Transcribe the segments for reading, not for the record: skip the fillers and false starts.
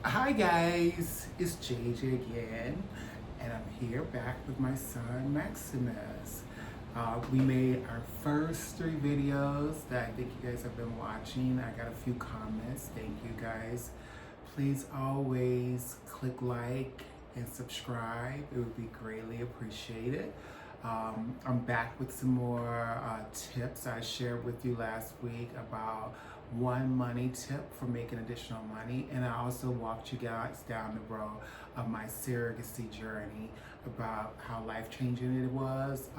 Hi guys, it's JJ again, and I'm here back with my son Maximus. We made our first 3 videos that I think you guys have been watching. I got a few comments. Thank you guys. Please always click like and subscribe. It would be greatly appreciated. I'm back with some more tips I shared with you last week about one money tip for making additional money, and I also walked you guys down the road of my surrogacy journey about how life-changing it was,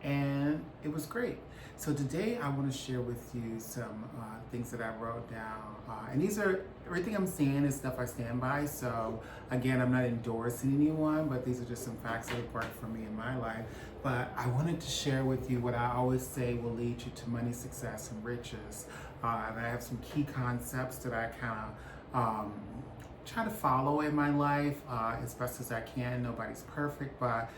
and it was great. So today I want to share with you some things that I wrote down, and these are everything I'm saying is stuff I stand by. So again, I'm not endorsing anyone, but these are just some facts that have worked for me in my life. But I wanted to share with you what I always say will lead you to money, success, and riches. And I have some key concepts that I kind of try to follow in my life as best as I can. Nobody's perfect, but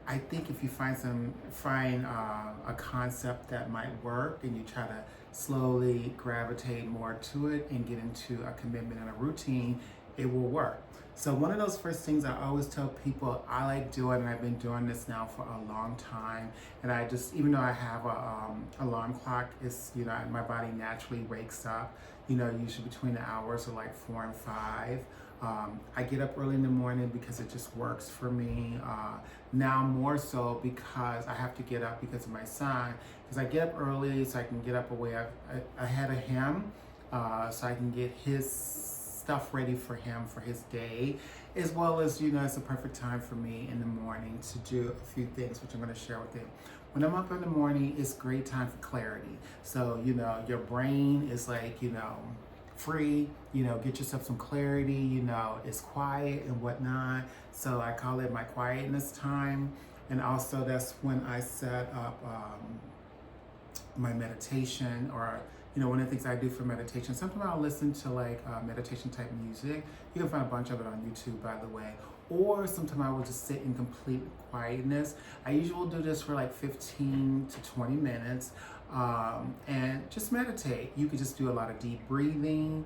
I think if you find a concept that might work and you try to slowly gravitate more to it and get into a commitment and a routine, it will work. So one of those first things I always tell people I like doing, and I've been doing this now for a long time, and I just, even though I have a alarm clock, it's, my body naturally wakes up, usually between the hours of like 4 and 5. I get up early in the morning because it just works for me. Now more so because I have to get up because of my son. Because I get up early so I can get up ahead of him, so I can get his stuff ready for him for his day, as well as, it's a perfect time for me in the morning to do a few things, which I'm going to share with you. When I'm up in the morning, it's great time for clarity. So, your brain is like, free, get yourself some clarity, it's quiet and whatnot. So I call it my quietness time. And also that's when I set up my meditation, or one of the things I do for meditation. Sometimes I'll listen to like meditation type music. You can find a bunch of it on YouTube, by the way. Or sometimes I will just sit in complete quietness. I usually will do this for like 15 to 20 minutes. And just meditate. You could just do a lot of deep breathing.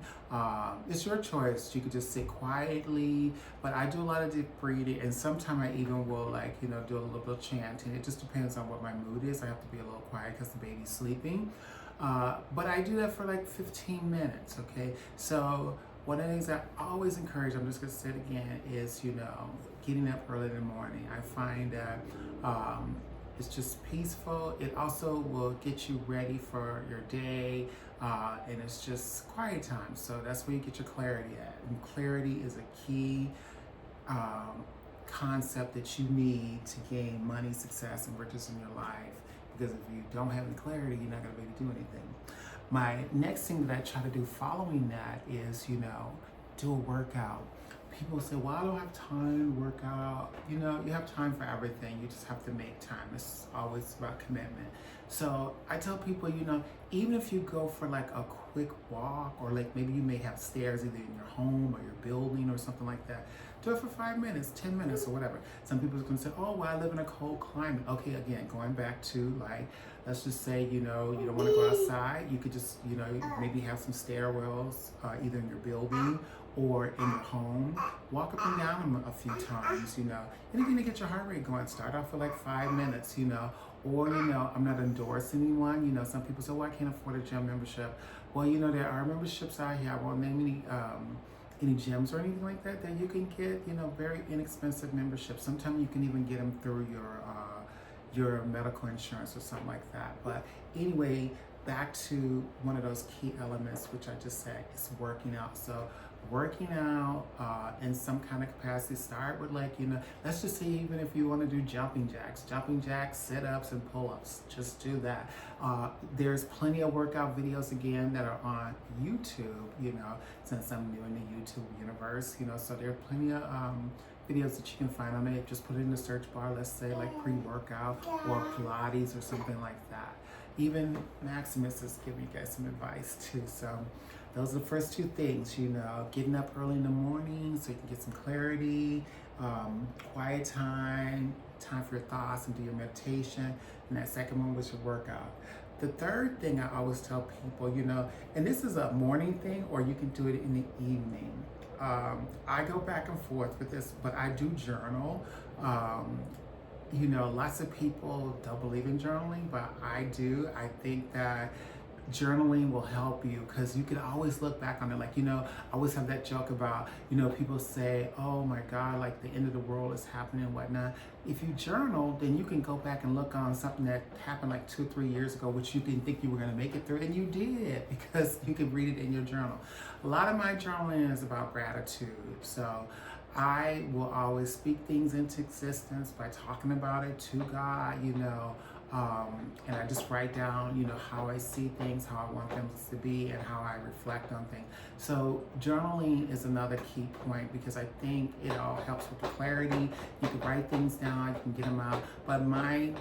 It's your choice. You could just sit quietly, but I do a lot of deep breathing, and sometimes I even will do a little bit of chanting. It just depends on what my mood is. I have to be a little quiet because the baby's sleeping. But I do that for like 15 minutes, okay? So one of the things I always encourage, I'm just gonna say it again, is, getting up early in the morning. I find that it's just peaceful. It also will get you ready for your day, and it's just quiet time. So that's where you get your clarity at. And clarity is a key concept that you need to gain money, success, and riches in your life. Because if you don't have any clarity, you're not going to be able to do anything. My next thing that I try to do following that is, do a workout. People say, well, I don't have time to work out. You have time for everything. You just have to make time. It's always about commitment. So I tell people, even if you go for like a quick walk, or like maybe you may have stairs either in your home or your building or something like that, do it for 5 minutes, 10 minutes, or whatever. Some people are going to say, oh, well, I live in a cold climate. Okay, again, going back to like, let's just say, you don't want to go outside. You could just, maybe have some stairwells either in your building or in your home. Walk up and down them a few times, anything to get your heart rate going. Start off for like 5 minutes, or, I'm not endorsing anyone. Some people say, well, I can't afford a gym membership. Well, there are memberships out here. I won't name any gyms or anything like that you can get, very inexpensive memberships. Sometimes you can even get them through your medical insurance or something like that. But anyway, back to one of those key elements, which I just said, is working out. So working out in some kind of capacity, start with like, let's just say even if you want to do jumping jacks, sit-ups and pull-ups, just do that. There's plenty of workout videos again that are on YouTube, since I'm new in the YouTube universe, so there are plenty of videos that you can find on it. Just put it in the search bar, let's say like pre-workout or Pilates or something like that. Even Maximus is giving you guys some advice too. So those are the first 2 things, getting up early in the morning so you can get some clarity, quiet time for your thoughts and do your meditation. And that second one was your workout. The third thing I always tell people, and this is a morning thing, or you can do it in the evening. I go back and forth with this, but I do journal. Lots of people don't believe in journaling, but I do. I think that journaling will help you because you can always look back on it. I always have that joke about, people say, oh my God, like the end of the world is happening and whatnot. If you journal, then you can go back and look on something that happened like 2 or 3 years ago, which you didn't think you were going to make it through, and you did because you can read it in your journal. A lot of my journaling is about gratitude. So I will always speak things into existence by talking about it to God, and I just write down, how I see things, how I want them to be, and how I reflect on things. So journaling is another key point because I think it all helps with the clarity. You can write things down, you can get them out. But my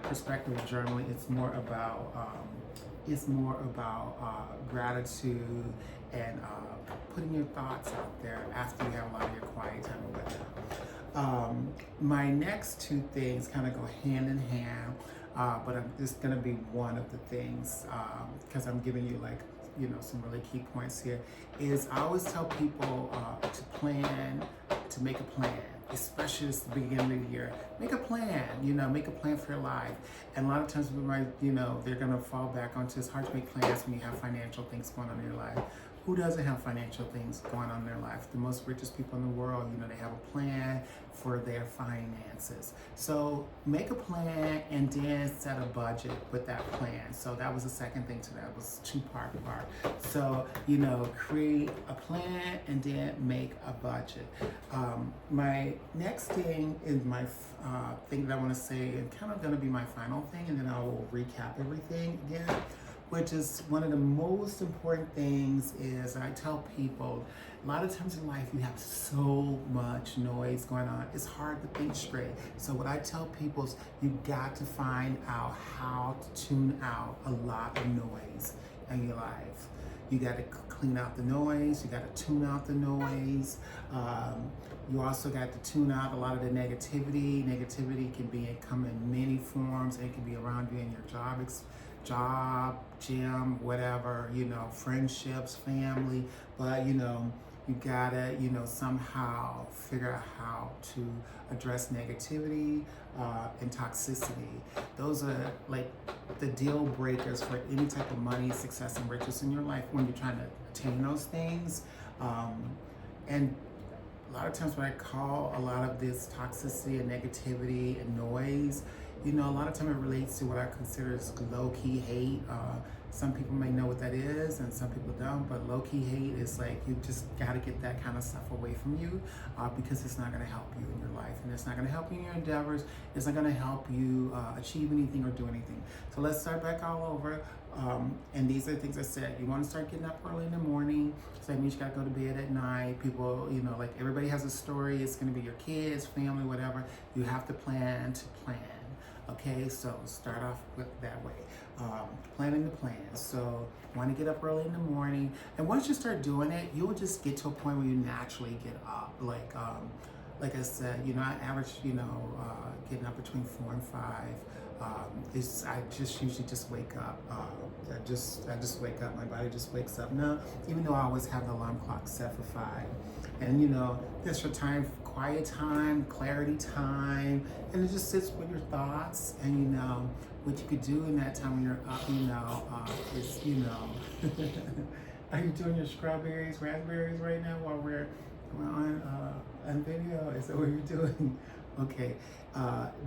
perspective of journaling, it's more about gratitude and putting your thoughts out there after you have a lot of your quiet time or whatnot. My next two things kind of go hand in hand, but I'm just going to be one of the things because I'm giving you some really key points here, is I always tell people to make a plan, especially at the beginning of the year. Make a plan, make a plan for your life. And a lot of times we might, they're going to fall back onto it's hard to make plans when you have financial things going on in your life. Who doesn't have financial things going on in their life? The most richest people in the world, they have a plan for their finances. So make a plan and then set a budget with that plan. So that was the second thing to that. It was two-part. So, create a plan and then make a budget. My next thing is my thing that I want to say, and kind of going to be my final thing, and then I will recap everything again, which is one of the most important things is I tell people, a lot of times in life you have so much noise going on. It's hard to think straight. So what I tell people is you got to find out how to tune out a lot of noise in your life. You got to clean out the noise. You got to tune out the noise. You also got to tune out a lot of the negativity. Negativity can come in many forms. It can be around you in your job, gym, whatever, friendships, family, but you gotta, somehow figure out how to address negativity and toxicity. Those are like the deal breakers for any type of money, success, and riches in your life when you're trying to attain those things. And a lot of times when I call a lot of this toxicity and negativity and noise, a lot of time it relates to what I consider as low-key hate. Some people may know what that is and some people don't, but low-key hate is like you just got to get that kind of stuff away from you because it's not going to help you in your life, and it's not going to help you in your endeavors. It's not going to help you achieve anything or do anything. So let's start back all over. And these are the things I said. You want to start getting up early in the morning. So that means you got to go to bed at night. People, like everybody has a story. It's going to be your kids, family, whatever. You have to plan to plan. Okay, so start off with that way. Planning the plan. So want to get up early in the morning, and once you start doing it, you'll just get to a point where you naturally get up. Like I said, I average, getting up between 4 and 5. I just usually just wake up. I just wake up. My body just wakes up. Now, even though I always have the alarm clock set for 5, and that's your time, quiet time, clarity time, and it just sits with your thoughts. And what you could do in that time when you're up, is are you doing your strawberries, raspberries right now while we're on video? Is that what you're doing? Okay,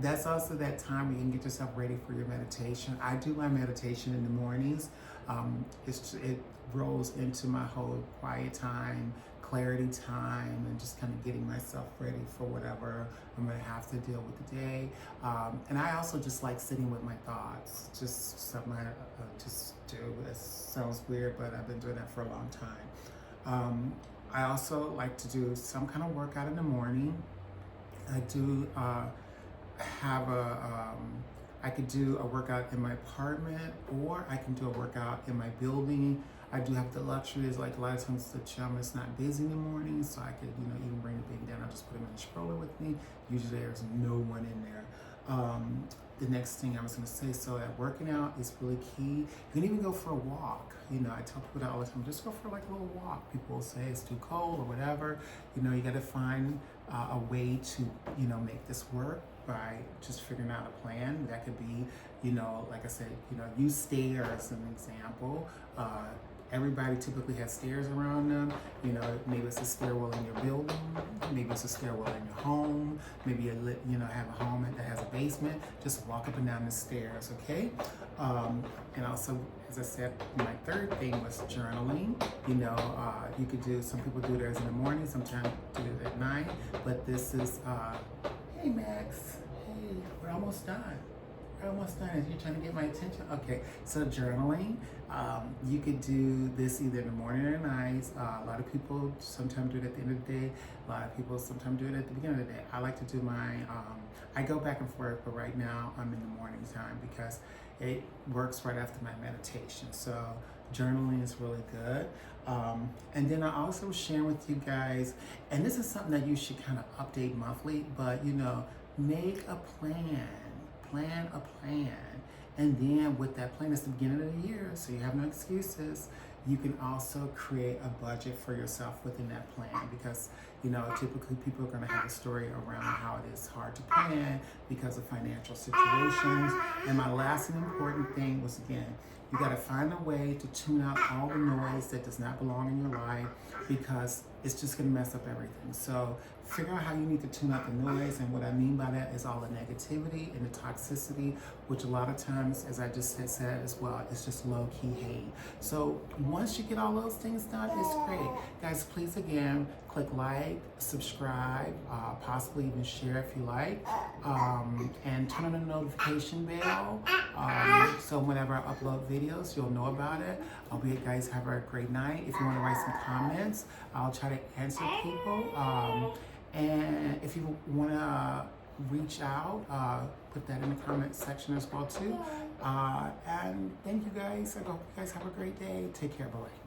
that's also that time where you can get yourself ready for your meditation. I do my meditation in the mornings. It rolls into my whole quiet time, clarity time, and just kind of getting myself ready for whatever I'm going to have to deal with today. And I also just like sitting with my thoughts, just something I just do. It sounds weird, but I've been doing that for a long time. I also like to do some kind of workout in the morning. I do I could do a workout in my apartment, or I can do a workout in my building. I do have the luxury is like a lot of times the gym is not busy in the morning, so I could, even bring the baby down. I just put him in the stroller with me. Usually there's no one in there. the next thing I was going to say, so that working out is really key. You can even go for a walk. You know, I tell people that all the time, just go for like a little walk. People will say it's too cold or whatever. You know, you got to find a way to, you know, make this work by just figuring out a plan. That could be, you know, like I said, you know, use stairs as an example. Everybody typically has stairs around them. You know, maybe it's a stairwell in your building, maybe it's a stairwell in your home, maybe you know, have a home that has a basement. Just walk up and down the stairs, okay? And also, as I said, my third thing was journaling. You know, you could do, some people do theirs in the morning, sometimes do it at night, but this is, hey Max, hey, we're almost done. Almost done. Is you trying to get my attention? Okay, so journaling, you could do this either in the morning or night. A lot of people sometimes do it at the end of the day. A lot of people sometimes do it at the beginning of the day. I like to do mine, I go back and forth, but right now I'm in the morning time because it works right after my meditation. So journaling is really good. And then I also share with you guys, and this is something that you should kind of update monthly, but you know, make a plan. Plan a plan, and then with that plan, it's the beginning of the year, so you have no excuses. You can also create a budget for yourself within that plan, because you know, typically people are going to have a story around how it is hard to plan because of financial situations. And my last and important thing was, again, you got to find a way to tune out all the noise that does not belong in your life, because it's just going to mess up everything. So figure out how you need to tune out the noise, and what I mean by that is all the negativity and the toxicity, which a lot of times, as I just said as well, it's just low-key hate. So once you get all those things done, it's great. Guys, please again, click like, subscribe, possibly even share if you like, and turn on the notification bell, so whenever I upload videos, you'll know about it. I hope you guys have a great night. If you want to write some comments, I'll try to answer people. And if you want to reach out, put that in the comment section as well too. And thank you guys. I hope you guys have a great day. Take care. Bye-bye.